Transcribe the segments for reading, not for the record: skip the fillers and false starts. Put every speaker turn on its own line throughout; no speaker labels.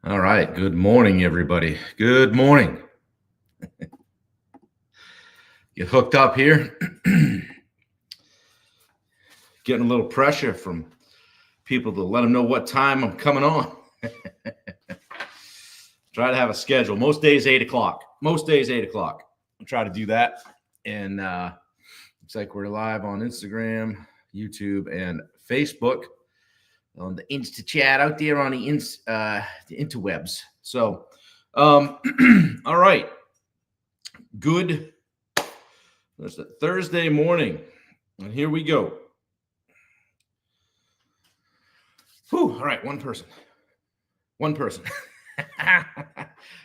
All right. Good morning, everybody. Good morning. Get hooked up here. Getting a little pressure from people to let them know what time I'm coming on. Try to have a schedule. Most days, 8 o'clock. Most days, 8 o'clock. I'll try to do that. And looks like we're live on Instagram, YouTube, and Facebook on the Insta chat out there on the interwebs. So, all right. Good Thursday morning, and here we go. Whew, all right, one person.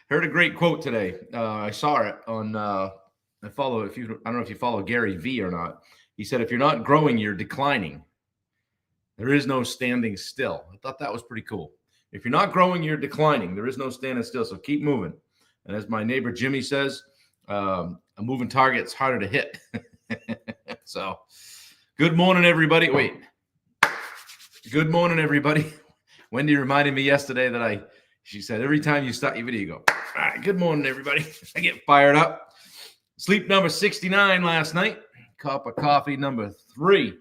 Heard a great quote today. I saw it on. I don't know if you follow Gary V or not. He said, "If you're not growing, you're declining. There is no standing still." I thought that was pretty cool. If you're not growing, you're declining. There is no standing still. So keep moving. And as my neighbor Jimmy says, a moving target's harder to hit. So, good morning, everybody. Wait. Good morning, everybody. Wendy reminded me yesterday that she said, every time you start your video, you go, all right, good morning, everybody. I get fired up. Sleep number 69 last night. Cup of coffee number 3.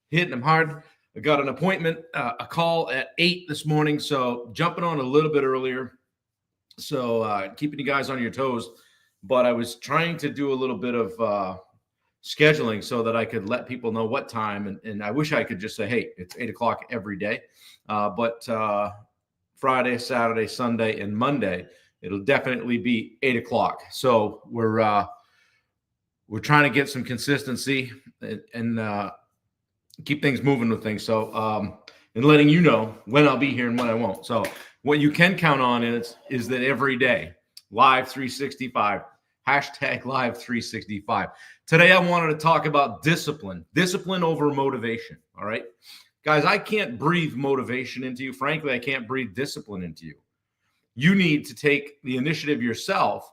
Hitting them hard. I got an appointment, a call at 8 this morning. So jumping on a little bit earlier. So keeping you guys on your toes. But I was trying to do a little bit of scheduling so that I could let people know what time. And I wish I could just say, hey, it's 8 o'clock every day. But Friday, Saturday, Sunday, and Monday, it'll definitely be 8 o'clock. So we're trying to get some consistency and keep things moving with things. So and letting you know when I'll be here and when I won't. So what you can count on is that every day, live 365, hashtag live 365. Today, I wanted to talk about discipline over motivation. All right, guys, I can't breathe motivation into you. Frankly, I can't breathe discipline into you. You need to take the initiative yourself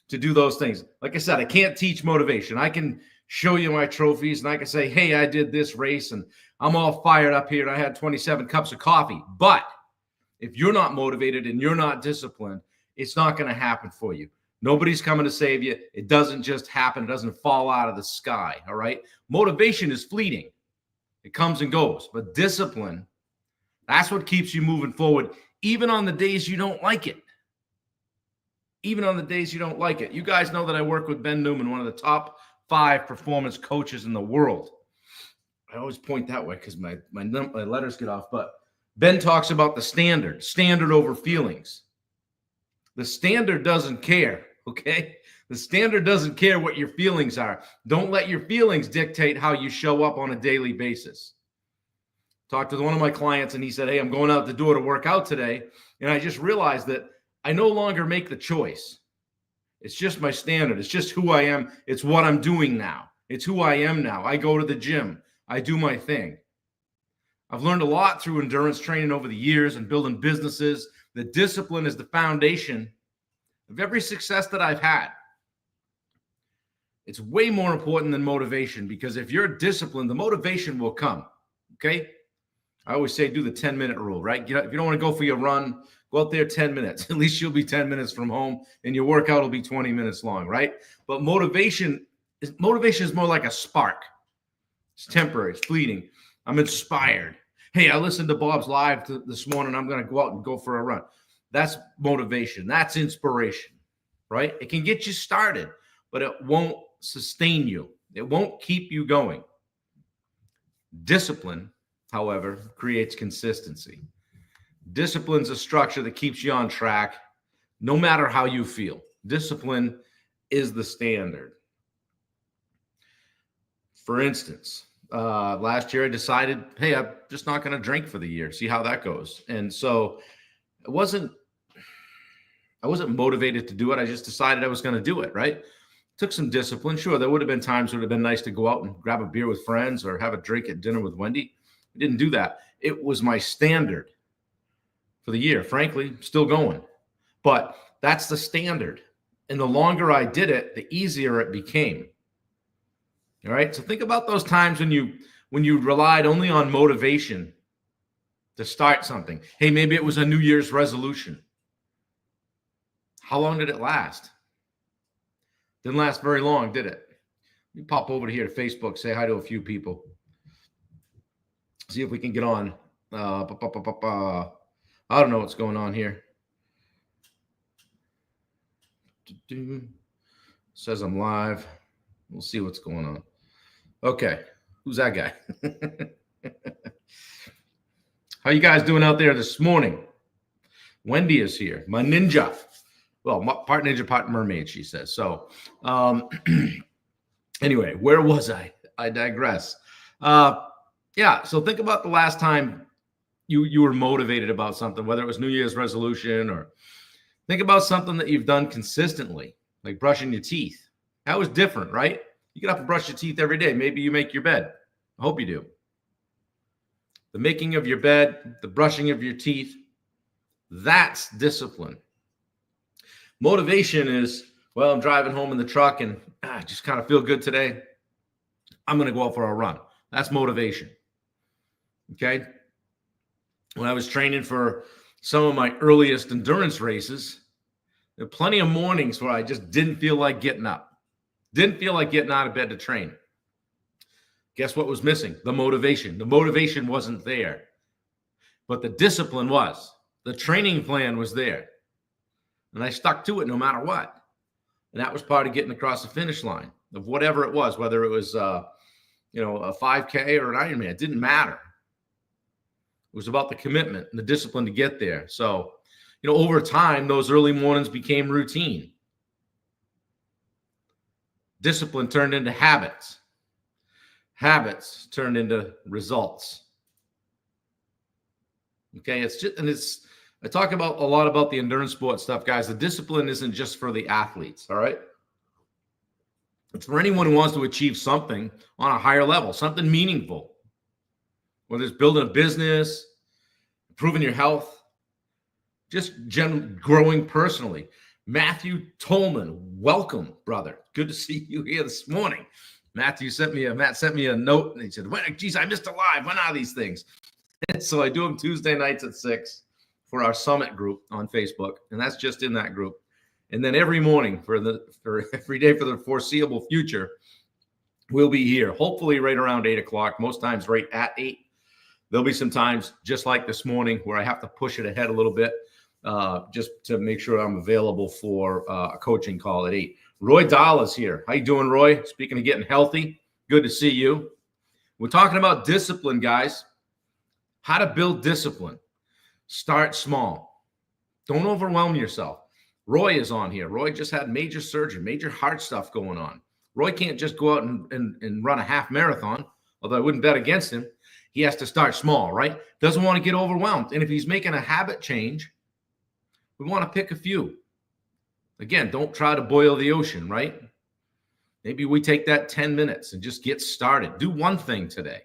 to do those things. Like I said, I can't teach motivation. I can show you my trophies and I can say, hey, I did this race and I'm all fired up here and I had 27 cups of coffee. But if you're not motivated and you're not disciplined, it's not going to happen for you. Nobody's coming to save you. It doesn't just happen. It doesn't fall out of the sky. All right. Motivation is fleeting. It comes and goes. But discipline, that's what keeps you moving forward, even on the days you don't like it. Even on the days you don't like it. You guys know that I work with Ben Newman, one of the top 5 performance coaches in the world. I always point that way because my letters get off. But Ben talks about the standard over feelings. The standard doesn't care. Okay. The standard doesn't care what your feelings are. Don't let your feelings dictate how you show up on a daily basis. Talked to one of my clients and he said, hey, I'm going out the door to work out today. And I just realized that I no longer make the choice. It's just my standard. It's just who I am. It's what I'm doing now. It's who I am now. I go to the gym. I do my thing. I've learned a lot through endurance training over the years and building businesses. The discipline is the foundation of every success that I've had. It's way more important than motivation because if you're disciplined, the motivation will come. Okay. I always say do the 10-minute rule, right? If you don't want to go for your run, go out there 10 minutes. At least you'll be 10 minutes from home and your workout will be 20 minutes long, right? But motivation is more like a spark. It's temporary. It's fleeting. I'm inspired. Hey, I listened to Bob's live this morning. I'm going to go out and go for a run. That's motivation. That's inspiration, right? It can get you started, but it won't sustain you. It won't keep you going. Discipline, however, creates consistency. Discipline's a structure that keeps you on track no matter how you feel. Discipline is the standard. For instance, last year I decided, hey, I'm just not going to drink for the year, see how that goes. And so I wasn't motivated to do it. I just decided I was going to do it, right? Took some discipline. Sure, there would have been times it would have been nice to go out and grab a beer with friends or have a drink at dinner with Wendy. I didn't do that. It was my standard for the year. Frankly, still going. But that's the standard. And the longer I did it, the easier it became. All right. So think about those times when you relied only on motivation to start something. Hey, maybe it was a New Year's resolution. How long did it last? Didn't last very long, did it? Let me pop over here to Facebook, say hi to a few people. See if we can get on. I don't know what's going on here. Says I'm live. We'll see what's going on. Okay. Who's that guy? How you guys doing out there this morning? Wendy is here. My ninja. Well, part ninja, part mermaid, she says. So anyway, where was I? I digress. Yeah, so think about the last time you were motivated about something, whether it was New Year's resolution or think about something that you've done consistently, like brushing your teeth. That was different, right? You get up and brush your teeth every day. Maybe you make your bed. I hope you do. The making of your bed, the brushing of your teeth, that's discipline. Motivation is, well, I'm driving home in the truck and I just kind of feel good today. I'm going to go out for a run. That's motivation. Okay. When I was training for some of my earliest endurance races, there were plenty of mornings where I just didn't feel like getting up. Didn't feel like getting out of bed to train. Guess what was missing? The motivation. The motivation wasn't there. But the discipline was. The training plan was there. And I stuck to it no matter what. And that was part of getting across the finish line of whatever it was, whether it was a 5K or an Ironman. It didn't matter. It was about the commitment and the discipline to get there. So, over time, those early mornings became routine. Discipline turned into habits. Habits turned into results. Okay, I talk about a lot about the endurance sport stuff, guys. The discipline isn't just for the athletes, all right? It's for anyone who wants to achieve something on a higher level, something meaningful. Whether it's building a business, improving your health, just growing personally. Matthew Tolman, welcome, brother. Good to see you here this morning. Matt sent me a note and he said, geez, I missed a live. When are these things? So I do them Tuesday nights at 6 for our summit group on Facebook. And that's just in that group. And then every morning for every day for the foreseeable future, we'll be here, hopefully right around 8 o'clock, most times right at 8. There'll be some times just like this morning where I have to push it ahead a little bit just to make sure I'm available for a coaching call at 8. Roy Dahl is here. How you doing, Roy? Speaking of getting healthy, good to see you. We're talking about discipline, guys. How to build discipline. Start small. Don't overwhelm yourself. Roy is on here. Roy just had major surgery, major heart stuff going on. Roy can't just go out and run a half marathon, although I wouldn't bet against him. He has to start small, right? Doesn't want to get overwhelmed. And if he's making a habit change, we want to pick a few. Again, don't try to boil the ocean, right? Maybe we take that 10 minutes and just get started. Do one thing today.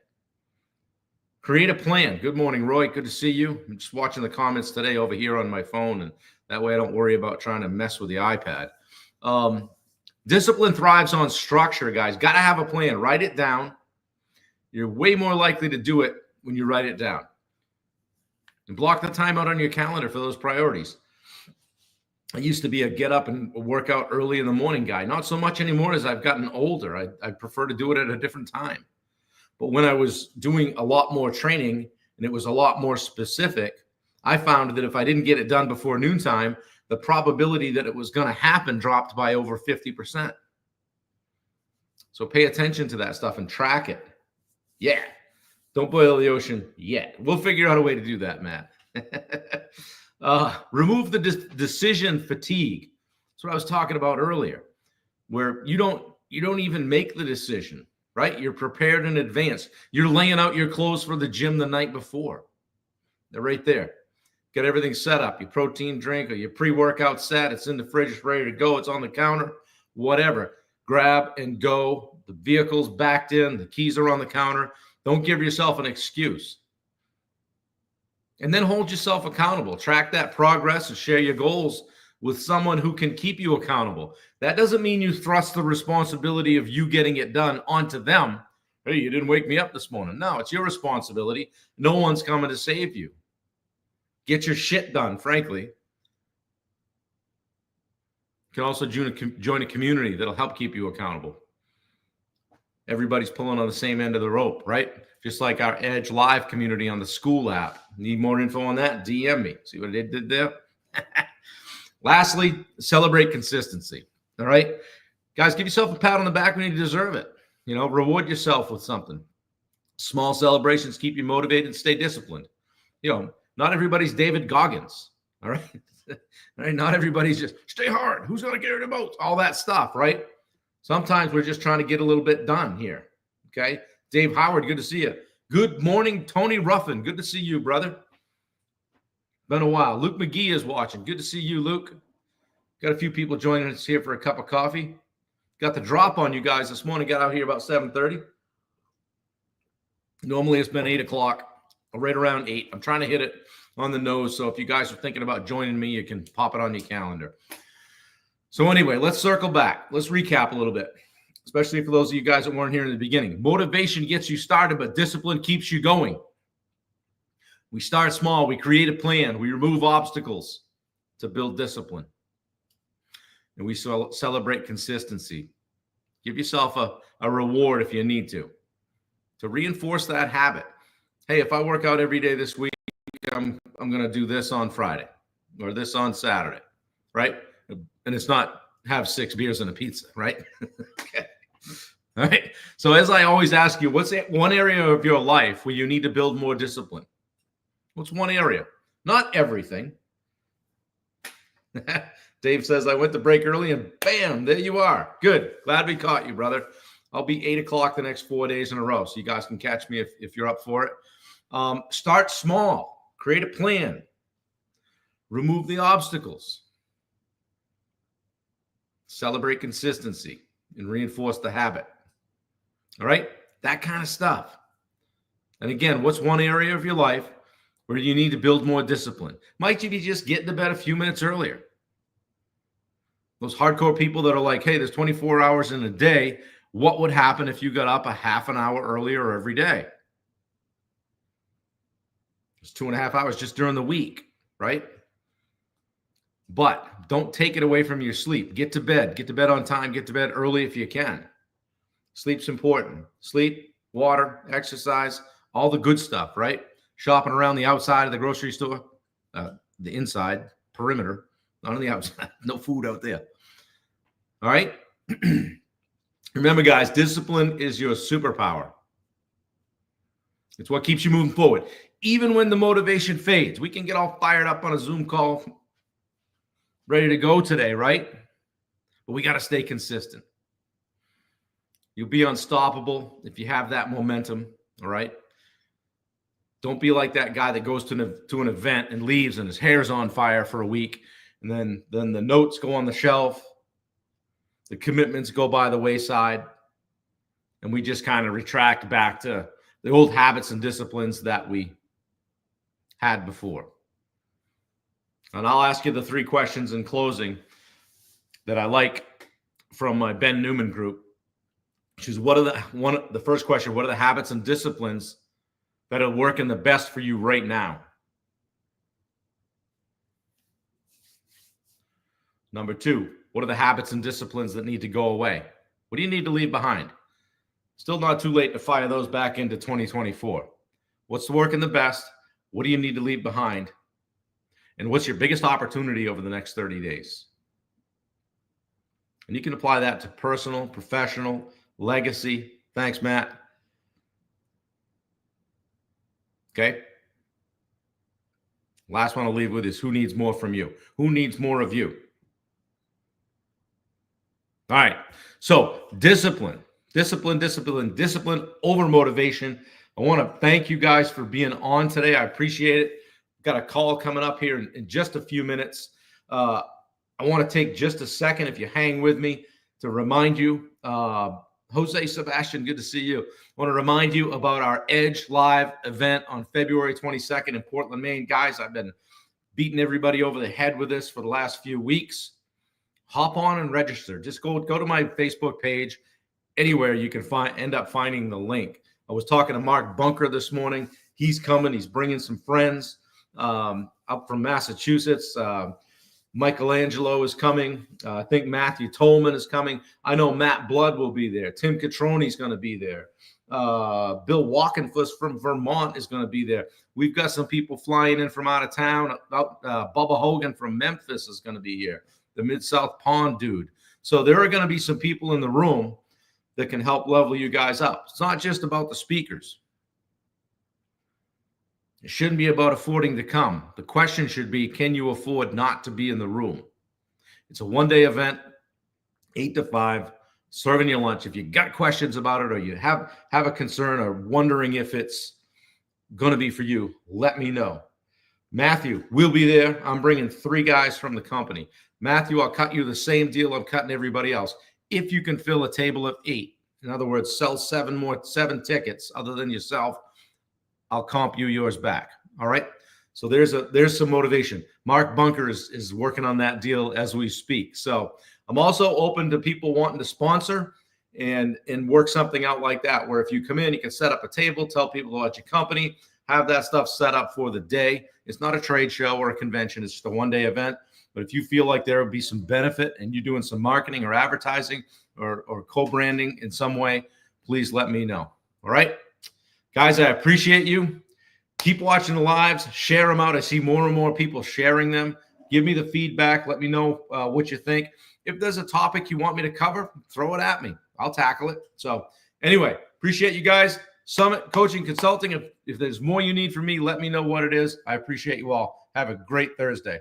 Create a plan. Good morning, Roy. Good to see you. I'm just watching the comments today over here on my phone, and that way I don't worry about trying to mess with the iPad. Discipline thrives on structure, guys. Got to have a plan. Write it down. You're way more likely to do it when you write it down. And block the time out on your calendar for those priorities. I used to be a get up and work out early in the morning guy. Not so much anymore as I've gotten older. I prefer to do it at a different time. But when I was doing a lot more training and it was a lot more specific, I found that if I didn't get it done before noontime, the probability that it was going to happen dropped by over 50%. So pay attention to that stuff and track it. Yeah. Don't boil the ocean yet. We'll figure out a way to do that, Matt. Remove the decision fatigue. That's what I was talking about earlier, where you don't even make the decision, right? You're prepared in advance. You're laying out your clothes for the gym the night before. They're right there. Get everything set up. Your protein drink or your pre-workout set. It's in the fridge, it's ready to go. It's on the counter, whatever. Grab and go. The vehicle's backed in. The keys are on the counter. Don't give yourself an excuse. And then hold yourself accountable. Track that progress and share your goals with someone who can keep you accountable. That doesn't mean you thrust the responsibility of you getting it done onto them. Hey, you didn't wake me up this morning. No, it's your responsibility. No one's coming to save you. Get your shit done, frankly. You can also join a community that'll help keep you accountable. Everybody's pulling on the same end of the rope, right? Just like our Edge Live community on the school app. Need more info on that? DM me. See what they did there? Lastly, celebrate consistency. All right? Guys, give yourself a pat on the back when you deserve it. You know, reward yourself with something. Small celebrations keep you motivated and stay disciplined. You know, not everybody's David Goggins. All right? All right? Not everybody's just stay hard. Who's going to carry the boats? All that stuff, right? Sometimes we're just trying to get a little bit done here. Okay? Dave Howard, good to see you. Good morning, Tony Ruffin. Good to see you, brother. Been a while. Luke McGee is watching. Good to see you, Luke. Got a few people joining us here for a cup of coffee. Got the drop on you guys this morning. Got out here about 7:30. Normally it's been 8 o'clock, right around 8. I'm trying to hit it on the nose. So if you guys are thinking about joining me, you can pop it on your calendar. So anyway, let's circle back. Let's recap a little bit, especially for those of you guys that weren't here in the beginning. Motivation gets you started, but discipline keeps you going. We start small. We create a plan. We remove obstacles to build discipline. And we celebrate consistency. Give yourself a reward if you need to reinforce that habit. Hey, if I work out every day this week, I'm going to do this on Friday or this on Saturday, right? And it's not have 6 beers and a pizza, right? Okay. All right. So as I always ask you, what's one area of your life where you need to build more discipline? What's one area? Not everything. Dave says, I went to break early and bam, there you are. Good. Glad we caught you, brother. I'll be 8 o'clock the next 4 days in a row. So you guys can catch me if you're up for it. Start small. Create a plan. Remove the obstacles. Celebrate consistency and reinforce the habit. All right? That kind of stuff. And again, what's one area of your life where you need to build more discipline? Might you be just getting to bed a few minutes earlier? Those hardcore people that are like, hey, there's 24 hours in a day. What would happen if you got up a half an hour earlier every day? It's 2.5 hours just during the week, right? But don't take it away from your sleep. Get to bed. Get to bed on time. Get to bed early if you can. Sleep's important. Sleep, water, exercise, all the good stuff, right? Shopping around the outside of the grocery store, the inside, perimeter, not on the outside. No food out there. All right? Remember, guys, discipline is your superpower. It's what keeps you moving forward. Even when the motivation fades, we can get all fired up on a Zoom call, ready to go today, right? But we got to stay consistent. You'll be unstoppable if you have that momentum, all right? Don't be like that guy that goes to an event and leaves and his hair's on fire for a week, and then the notes go on the shelf, the commitments go by the wayside, and we just kind of retract back to the old habits and disciplines that we had before. And I'll ask you the 3 questions in closing that I like from my Ben Newman group, which is the first question, what are the habits and disciplines that are working the best for you right now? Number 2, what are the habits and disciplines that need to go away? What do you need to leave behind? Still not too late to fire those back into 2024. What's working the best? What do you need to leave behind? And what's your biggest opportunity over the next 30 days? And you can apply that to personal, professional, legacy. Thanks, Matt. Okay. Last one I'll leave with is who needs more from you? Who needs more of you? All right. So discipline over motivation. I want to thank you guys for being on today. I appreciate it. Got a call coming up here in just a few minutes. I want to take just a second, if you hang with me, to remind you, Jose Sebastian, good to see you. I want to remind you about our Edge Live event on February 22nd in Portland, Maine. Guys, I've been beating everybody over the head with this for the last few weeks. Hop on and register. Just go to my Facebook page. Anywhere you can end up finding the link. I was talking to Mark Bunker this morning. He's coming. He's bringing some friends up from Massachusetts. Michelangelo is coming. I think Matthew Tolman is coming. I know Matt Blood will be there. Tim Catroni is going to be there. Bill Walkenfuss from Vermont is going to be there. We've got some people flying in from out of town. Bubba Hogan from Memphis is going to be here. The Mid-South Pond dude. So there are going to be some people in the room that can help level you guys up. It's not just about the speakers. It shouldn't be about affording to come. The question should be, can you afford not to be in the room? It's a one-day event, 8 to 5, serving your lunch. If you got questions about it or you have a concern or wondering if it's going to be for you, let me know. Matthew will be there. I'm bringing 3 guys from the company. Matthew, I'll cut you the same deal I'm cutting everybody else. If you can fill a table of 8, in other words, sell 7 tickets other than yourself, I'll comp you yours back. All right. So there's some motivation. Mark Bunker is working on that deal as we speak. So I'm also open to people wanting to sponsor and work something out like that, where if you come in, you can set up a table, tell people about your company, have that stuff set up for the day. It's not a trade show or a convention. It's just a one-day event. But if you feel like there will be some benefit and you're doing some marketing or advertising or co-branding in some way, please let me know. All right. Guys, I appreciate you. Keep watching the lives. Share them out. I see more and more people sharing them. Give me the feedback. Let me know what you think. If there's a topic you want me to cover, throw it at me. I'll tackle it. So anyway, appreciate you guys. Summit Coaching Consulting. If there's more you need from me, let me know what it is. I appreciate you all. Have a great Thursday.